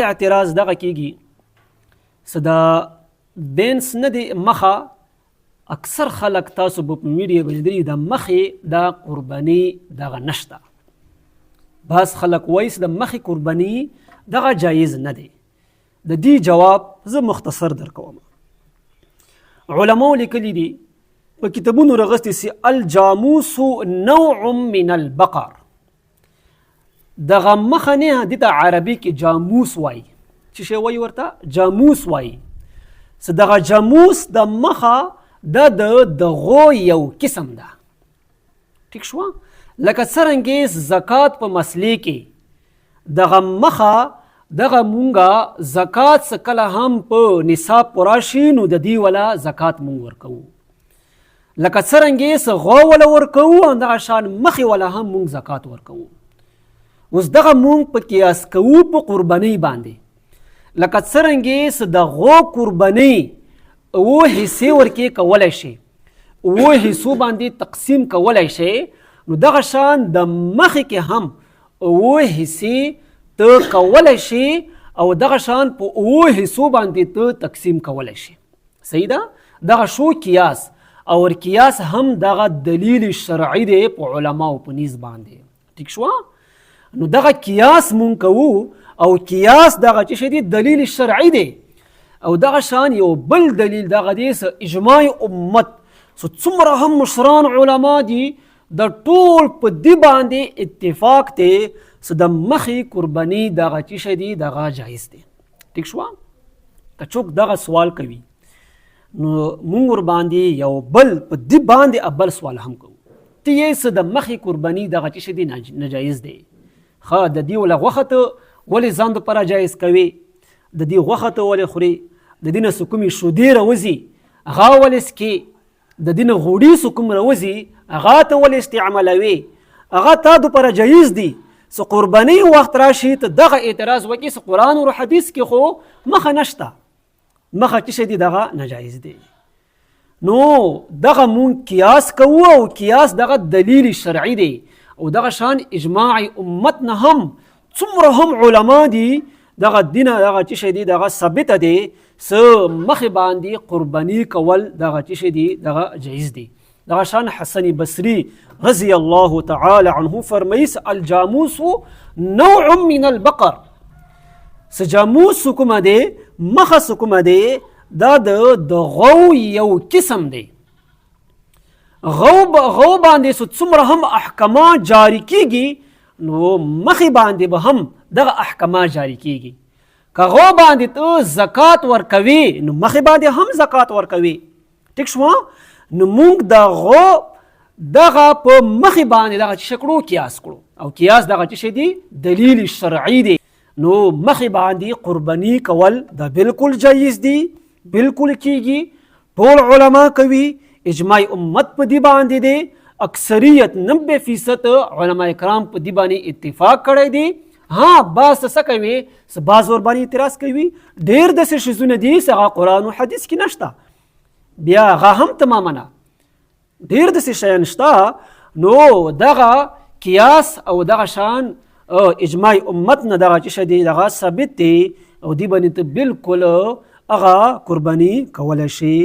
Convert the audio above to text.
اعتراض دغه کیږي صدا بینس نه دی مخه اکثر خلک تاسو په میډیا باندې د مخې د قرباني دغه نشته. بعض خلک وایي د مخې قرباني دغه جایز نه دی. د دې جواب زه مختصر درکوم. علماء لیکلي دي په کتابونو راغستې سي الجاموس نوع من البقر. دغه مخه نه د عربي کې جاموس وایي. چې شی وایي ورته جاموس وایي. څه دغه جاموس د مخه د غو یو قسم ده. ټیک شو؟ لکه څرنګه زکات په مسلې کې دغه مخه دغه مونږه زکات سکله هم په نصاب پراشي نو د دې ولا زکات مونږ ورکوو. لکه څرنګه غو ولا ورکوو او دغه شان مخې ولا هم مونږ زکات ورکوو. اوس دغه مونږ په قیاس کوو په قربانۍ باندې. لکه څرنګه د غو قربانۍ او حصے ورکې کولای شي او حصو باندې تقسیم کولای شي نو دغه شان د مخې کې هم او حصے ته کولای شي او دغه شان په او حصو باندې ته تقسیم کولای شي. صحیح ده؟ دغه شو قیاس او قیاس هم دغه دلیل شرعي دی په علماو په نيز باندې. ٹھیک شو؟ نو دغه قیاس مونږ کوو او قیاس دغه چې شدي دلیل شرعي دی او دغه شان یو بل دلیل دغه دی اجماع امت څومره هم مشران علما دي د ټول په دی باندې اتفاق دی د مخې قرباني دغه چې شدي دغه جایز دی. ټیک شو؟ که څوک دغه سوال کوي نو مونږ ور باندې یو بل په دی باندې ابل سوال هم کوو. ته یې د مخې قرباني دغه چې شدي ناجایز دی. ښه د دې ولا غوښه ته ولې ځان دپاره جایز کوي؟ د دې غوښه ته ولې خوري؟ د دې نه څه کومې شودې راوځي هغه ولې څکې؟ د دې نه غوړي څه کوم راوځي هغه ته ولې استعمالوي؟ هغه تا دپاره جایز دي. څه قرباني وخت راشي ته دغه اعتراض وکړي څه قرآن او حدیث کې خو مخه نشته. مخه چې شی دي دغه ناجایز دی. نو دغه مونږ قیاس کوو او قیاس دغه دلیل شرعي دی او دغه شان اجماع امت نه هم څومره هم علما دي دغه دینه دغه چې شی دی دغه ثابت دی څه مخې باندې قرباني کول دغه چې شی دی دغه جایز دی. دغه شان حسن بصری رضی الله تعالی عنه فرمایي الجاموس نوع من البقر. څه جاموس کومه دی مخه کومه دی دا د غو یو قسم دی. غو باندې څومره هم احکامات جاری کیږي نو مخې باندې به هم دغه احکامات جاری کیږي. که غو باندې ته زکات ورکوي نو مخې باندې هم زکات ورکوي. ټیک شو؟ نو مونږ د غو دغه په مخې باندې دغه چې کړو قیاس کړو او قیاس دغه چې دی دلیل شرعي دی. نو مخې باندې قرباني کول دا بالکل جایز دی، بالکل کیږي. ټول علما کوي، اجماع امت په دی باندې دی، اکثریت 90% علماء کرام په دی باندې اتفاق کړی دی. ها بعض څه کوي بعض ور باندې اعتراض کوي. ډېر داسې شیزونه دي چې هغه قرآن او حدیث کې نشته. بیا هغه هم تماما ډېر داسې شیان شته. نو دغه قیاس او دغه شان اجماع امت نه دغه چې شدي دغه ثابت دی او دی باندې ته بالکل هغه قرباني کولی شي.